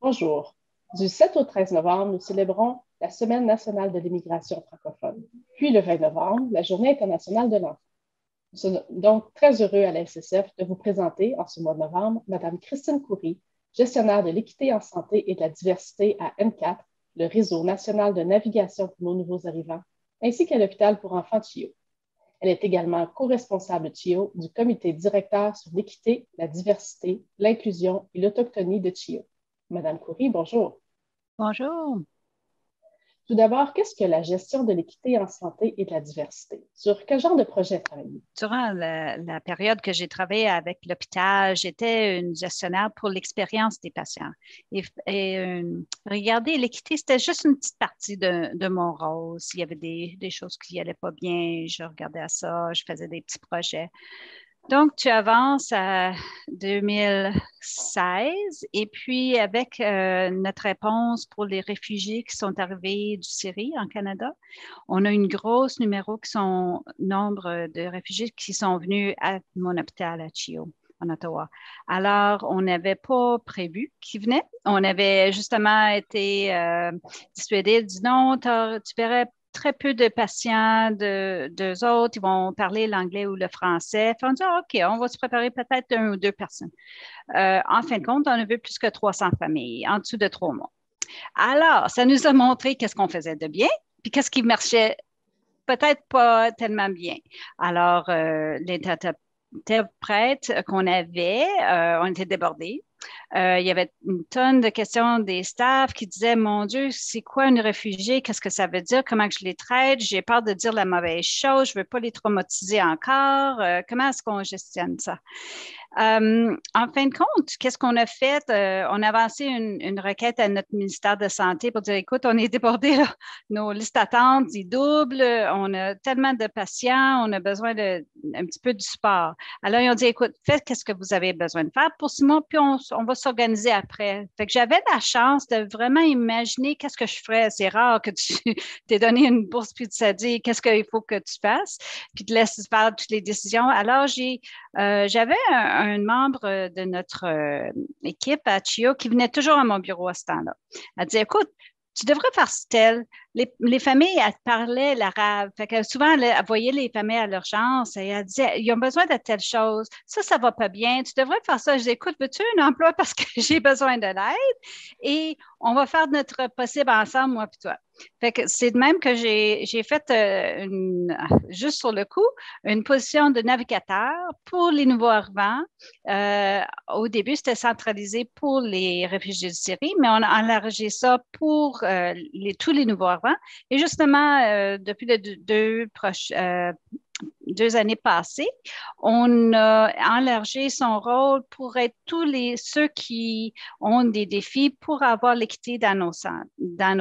Bonjour. Du 7 au 13 novembre, nous célébrons la Semaine nationale de l'immigration francophone. Puis le 20 novembre, la Journée internationale de l'enfant. Nous sommes donc très heureux à la SSF de vous présenter en ce mois de novembre Mme Christine Coury, gestionnaire de l'équité en santé et de la diversité à N4, le réseau national de navigation pour nos nouveaux arrivants, ainsi qu'à l'hôpital pour enfants de CHIO. Elle est également co-responsable de CHIO du comité directeur sur l'équité, la diversité, l'inclusion et l'autochtonie de CHIO. Madame Coury, bonjour. Bonjour. Tout d'abord, qu'est-ce que la gestion de l'équité en santé et de la diversité? Sur quel genre de projet travaillez-vous? Durant la période que j'ai travaillé avec l'hôpital, j'étais une gestionnaire pour l'expérience des patients. Regarder l'équité, c'était juste une petite partie de mon rôle. S'il y avait des choses qui n'allaient pas bien, je regardais à ça, je faisais des petits projets. Donc, tu avances à 2016 et puis avec notre réponse pour les réfugiés qui sont arrivés du Syrie en Canada, on a une grosse numéro qui sont nombre de réfugiés qui sont venus à mon hôpital à Chio, en Ottawa. Alors, on n'avait pas prévu qu'ils venaient. On avait justement été dissuadés, dit non, tu verrais très peu de patients d'eux autres, ils vont parler l'anglais ou le français. Puis on dit, ah, OK, on va se préparer peut-être 1 ou 2 personnes. En fin de compte, on a vu plus que 300 familles en dessous de 3 mois. Alors, ça nous a montré qu'est-ce qu'on faisait de bien, puis qu'est-ce qui marchait peut-être pas tellement bien. Alors, l'interprète qu'on avait, on était débordés. Il y avait une tonne de questions des staffs qui disaient, mon Dieu, c'est quoi une réfugiée? Qu'est-ce que ça veut dire? Comment que je les traite? J'ai peur de dire la mauvaise chose. Je ne veux pas les traumatiser encore. Comment est-ce qu'on gestionne ça? En fin de compte, qu'est-ce qu'on a fait? On a avancé une requête à notre ministère de Santé pour dire, écoute, on est débordé, là. Nos listes d'attente, ils doublent, on a tellement de patients, on a besoin un petit peu de support. Alors, ils ont dit, écoute, faites ce que vous avez besoin de faire pour 6 mois, puis on va s'organiser après. Fait que j'avais la chance de vraiment imaginer qu'est-ce que je ferais. C'est rare que tu t'aies donné une bourse, puis tu t'es dit, qu'est-ce qu'il faut que tu fasses, puis tu laisses faire toutes les décisions. Alors, j'avais un membre de notre équipe à Chio qui venait toujours à mon bureau à ce temps-là. Elle disait, écoute, tu devrais faire tel. Les familles, elles parlaient l'arabe. Fait que souvent, elle voyait les familles à l'urgence et elle disait, ils ont besoin de telle chose. Ça va pas bien. Tu devrais faire ça. Je dis, écoute, veux-tu un emploi parce que j'ai besoin de l'aide? Et on va faire notre possible ensemble, moi et toi. Fait que c'est de même que j'ai fait juste sur le coup, une position de navigateur pour les nouveaux arrivants. Au début, c'était centralisé pour les réfugiés de Syrie, mais on a élargi ça pour tous les nouveaux arrivants. Et justement, depuis les 2 années passées, on a élargi son rôle pour être ceux qui ont des défis pour avoir l'équité dans nos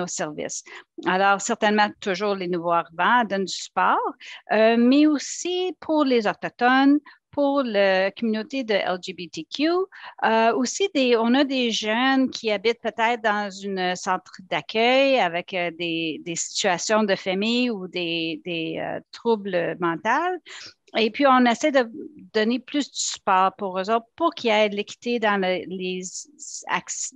services. Alors, certainement, toujours les nouveaux arrivants donnent du support, mais aussi pour les Autochtones, pour la communauté de LGBTQ. Aussi, on a des jeunes qui habitent peut-être dans un centre d'accueil avec des situations de famille ou des troubles mentaux. Et puis, on essaie de donner plus de support pour eux autres pour qu'ils aient l'équité dans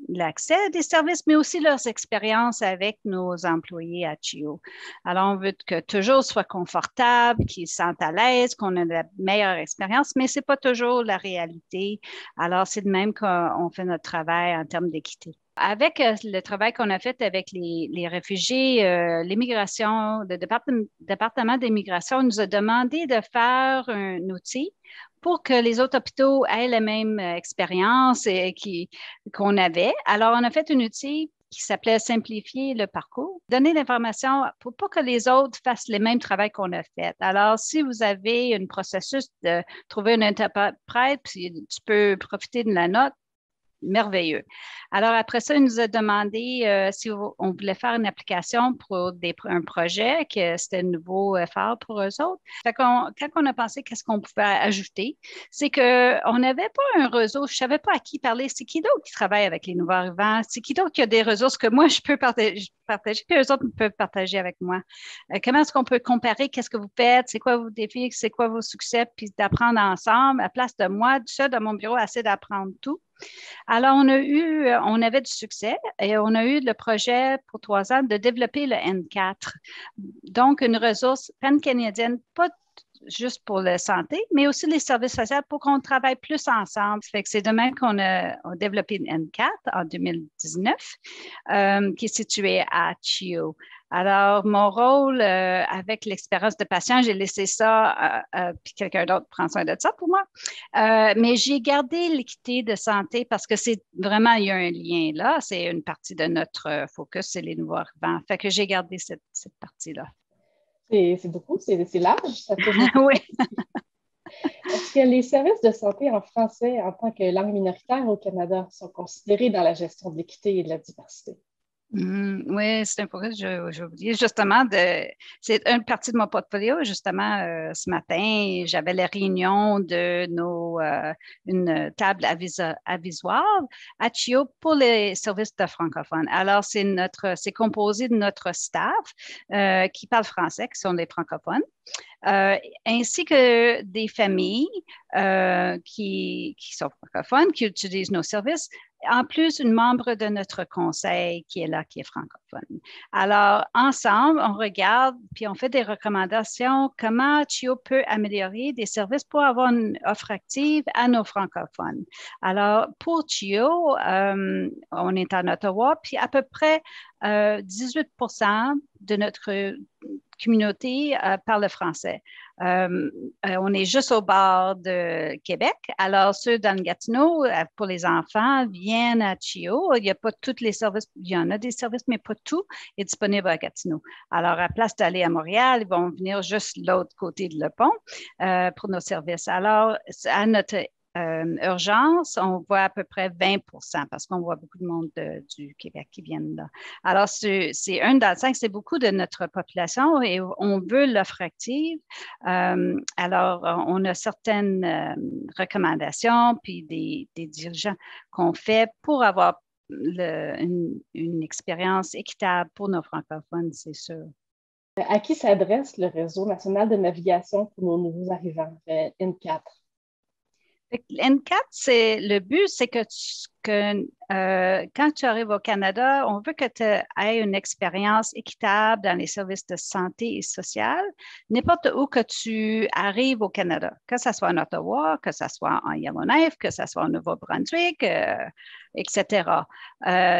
l'accès à des services, mais aussi leurs expériences avec nos employés à CHIO. Alors, on veut que toujours soit confortable, qu'ils se sentent à l'aise, qu'on ait la meilleure expérience, mais ce n'est pas toujours la réalité. Alors, c'est de même qu'on fait notre travail en termes d'équité. Avec le travail qu'on a fait avec les réfugiés, l'immigration, le département d'immigration nous a demandé de faire un outil pour que les autres hôpitaux aient la même expérience qu'on avait. Alors, on a fait un outil qui s'appelait Simplifier le parcours, donner l'information pour pas que les autres fassent le même travail qu'on a fait. Alors, si vous avez un processus de trouver un interprète, puis tu peux profiter de la note, merveilleux. Alors, après ça, il nous a demandé si on voulait faire une application pour un projet, que c'était un nouveau effort pour eux autres. Quand on a pensé qu'est-ce qu'on pouvait ajouter, c'est qu'on n'avait pas un réseau, je ne savais pas à qui parler. C'est qui d'autre qui travaille avec les nouveaux arrivants? C'est qui d'autre qui a des ressources que moi, je peux partager, puis eux autres peuvent partager avec moi. Comment est-ce qu'on peut comparer qu'est-ce que vous faites, c'est quoi vos défis, c'est quoi vos succès, puis d'apprendre ensemble à place de moi, tout ça, dans mon bureau, assez d'apprendre tout. Alors, on avait du succès et on a eu le projet pour 3 ans de développer le N4. Donc, une ressource pan-canadienne, pas juste pour la santé, mais aussi les services sociaux pour qu'on travaille plus ensemble. Ça fait que c'est de même qu'on a développé le N4 en 2019, qui est situé à Chio. Alors, mon rôle avec l'expérience de patient, j'ai laissé ça, puis quelqu'un d'autre prend soin de ça pour moi. Mais j'ai gardé l'équité de santé parce que c'est vraiment, il y a un lien là. C'est une partie de notre focus, c'est les nouveaux arrivants. Fait que j'ai gardé cette partie-là. C'est beaucoup, c'est large, ça touche beaucoup. Oui. Est-ce que les services de santé en français en tant que langue minoritaire au Canada sont considérés dans la gestion de l'équité et de la diversité? Oui, c'est un programme que j'ai oublié. Justement, c'est une partie de mon portfolio. Justement, ce matin, j'avais la réunion de une table avisoire à Chio pour les services de francophones. Alors, c'est composé de notre staff qui parle français, qui sont des francophones. Ainsi que des familles qui sont francophones, qui utilisent nos services. En plus, une membre de notre conseil qui est là, qui est francophone. Alors, ensemble, on regarde, puis on fait des recommandations, comment Chio peut améliorer des services pour avoir une offre active à nos francophones. Alors, pour Chio, on est en Ottawa, puis à peu près 18% de notre communauté parle français. On est juste au bord de Québec. Alors, ceux dans le Gatineau, pour les enfants, viennent à Chio. Il n'y a pas tous les services. Il y en a des services, mais pas tout est disponible à Gatineau. Alors, à place d'aller à Montréal, ils vont venir juste de l'autre côté de le pont pour nos services. Alors, à notre urgence, on voit à peu près 20% parce qu'on voit beaucoup de monde du Québec qui viennent là. Alors, c'est 1 dans 5, c'est beaucoup de notre population et on veut l'offre active. Alors, on a certaines recommandations puis des dirigeants qu'on fait pour avoir une expérience équitable pour nos francophones, c'est sûr. À qui s'adresse le Réseau national de navigation pour nos nouveaux arrivants, le N4? N4, le but, c'est que quand tu arrives au Canada, on veut que tu aies une expérience équitable dans les services de santé et sociale, n'importe où que tu arrives au Canada, que ce soit en Ottawa, que ce soit en Yellowknife, que ce soit au Nouveau-Brunswick, etc.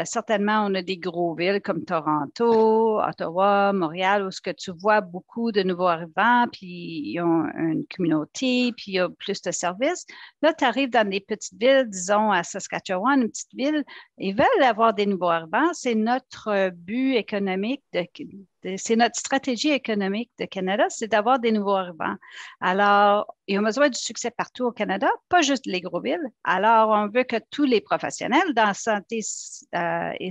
Certainement, on a des gros villes comme Toronto, Ottawa, Montréal, où ce que tu vois beaucoup de nouveaux arrivants, puis ils ont une communauté, puis il y a plus de services. Là, tu arrives dans des petites villes, disons à Saskatchewan, une petite ville, ils veulent avoir des nouveaux arrivants. C'est notre but économique, c'est notre stratégie économique de Canada, c'est d'avoir des nouveaux arrivants. Alors, ils ont besoin du succès partout au Canada, pas juste les gros villes. Alors, on veut que tous les professionnels dans la santé et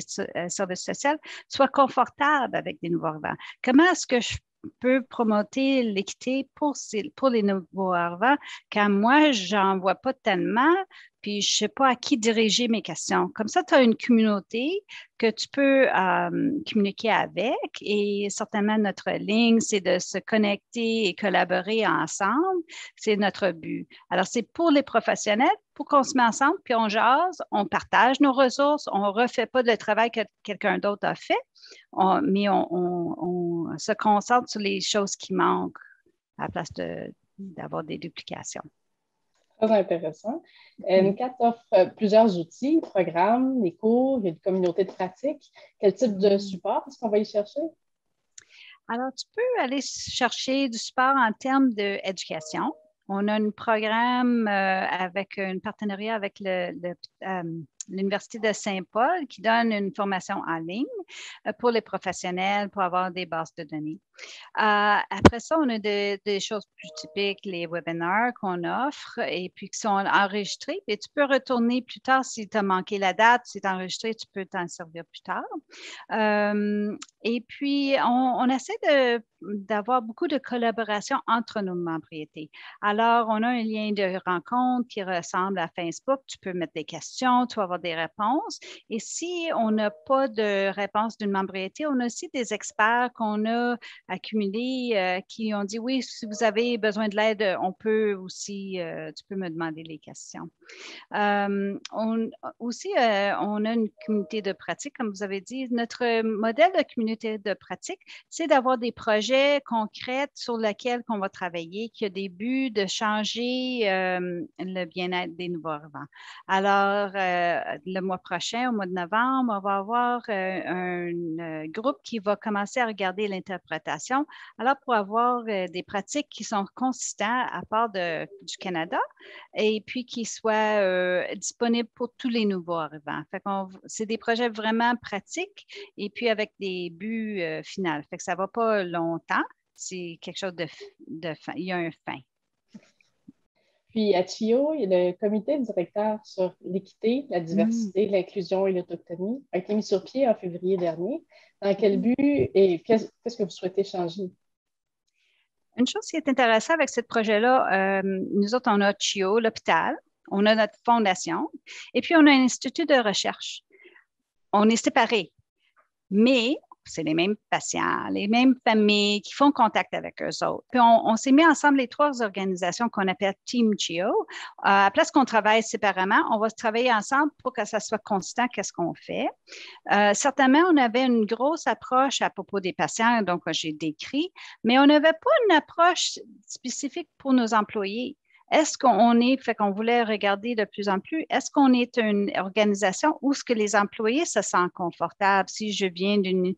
services sociaux soient confortables avec des nouveaux arrivants. Comment est-ce que je peux promoter l'équité pour les nouveaux arrivants quand moi, j'en vois pas tellement, puis je sais pas à qui diriger mes questions. Comme ça, tu as une communauté que tu peux communiquer avec et certainement notre ligne, c'est de se connecter et collaborer ensemble. C'est notre but. Alors, c'est pour les professionnels, pour qu'on se met ensemble, puis on jase, on partage nos ressources, on ne refait pas le travail que quelqu'un d'autre a fait, mais on se concentre sur les choses qui manquent à la place d'avoir des duplications. Très intéressant. N4 offre plusieurs outils, programmes, des cours, il y a une communauté de pratique. Quel type de support est-ce qu'on va y chercher? Alors, tu peux aller chercher du support en termes d'éducation. On a un programme avec un partenariat avec l'Université de Saint-Paul qui donne une formation en ligne pour les professionnels pour avoir des bases de données. Après ça, on a des choses plus typiques, les webinaires qu'on offre et puis qui sont enregistrés. Et tu peux retourner plus tard si tu as manqué la date, si tu es enregistré, tu peux t'en servir plus tard. Et puis, on essaie d'avoir beaucoup de collaboration entre nos membriétés. Alors, on a un lien de rencontre qui ressemble à Facebook. Tu peux mettre des questions, tu vas avoir avoir des réponses. Et si on n'a pas de réponse d'une membriété, on a aussi des experts qu'on a accumulés qui ont dit, oui, si vous avez besoin de l'aide, on peut aussi, tu peux me demander les questions. On a une communauté de pratique, comme vous avez dit. Notre modèle de communauté de pratique, c'est d'avoir des projets concrets sur lesquels on va travailler, qui a des buts de changer le bien-être des nouveaux arrivants. Alors, le mois prochain, au mois de novembre, on va avoir un groupe qui va commencer à regarder l'interprétation. Alors, pour avoir des pratiques qui sont consistantes à part du Canada et puis qui soient disponibles pour tous les nouveaux arrivants. C'est des projets vraiment pratiques et puis avec des buts finaux. Fait que ça ne va pas longtemps. C'est quelque chose de fin. Il y a un fin. Puis à CHIO, le comité directeur sur l'équité, la diversité, l'inclusion et l'autochtonie a été mis sur pied en février dernier. Dans quel but et qu'est-ce que vous souhaitez changer? Une chose qui est intéressante avec ce projet-là, nous autres, on a CHIO, l'hôpital, on a notre fondation, et puis on a un institut de recherche. On est séparés, mais c'est les mêmes patients, les mêmes familles qui font contact avec eux autres. Puis on s'est mis ensemble les trois organisations qu'on appelle Team CHIO. À la place qu'on travaille séparément, on va se travailler ensemble pour que ça soit constant, qu'est-ce qu'on fait. Certainement, on avait une grosse approche à propos des patients, donc j'ai décrit, mais on n'avait pas une approche spécifique pour nos employés. Est-ce qu'on voulait regarder de plus en plus, est-ce qu'on est une organisation où est-ce que les employés se sentent confortables? Si je viens d'une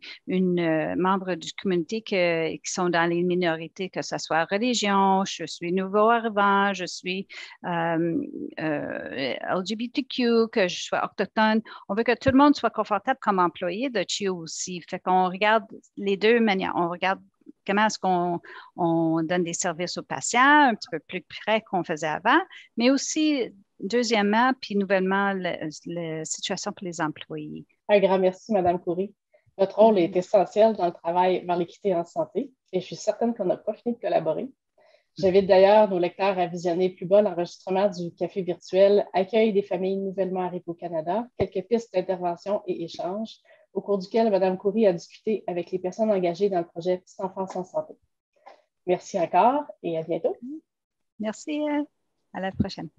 membre du communauté qui sont dans les minorités, que ce soit religion, je suis nouveau arrivant, je suis LGBTQ, que je sois autochtone, on veut que tout le monde soit confortable comme employé de CHIO aussi. Fait qu'on regarde les deux manières. On regarde comment est-ce qu'on donne des services aux patients un petit peu plus près qu'on faisait avant, mais aussi, deuxièmement, puis nouvellement, la situation pour les employés. Un grand merci, Mme Coury. Votre rôle est essentiel dans le travail vers l'équité en santé et je suis certaine qu'on n'a pas fini de collaborer. J'invite d'ailleurs nos lecteurs à visionner plus bas l'enregistrement du café virtuel Accueil des familles nouvellement arrivées au Canada, quelques pistes d'intervention et échanges, au cours duquel Mme Coury a discuté avec les personnes engagées dans le projet Petite Enfance en santé. Merci encore et à bientôt. Merci. À la prochaine.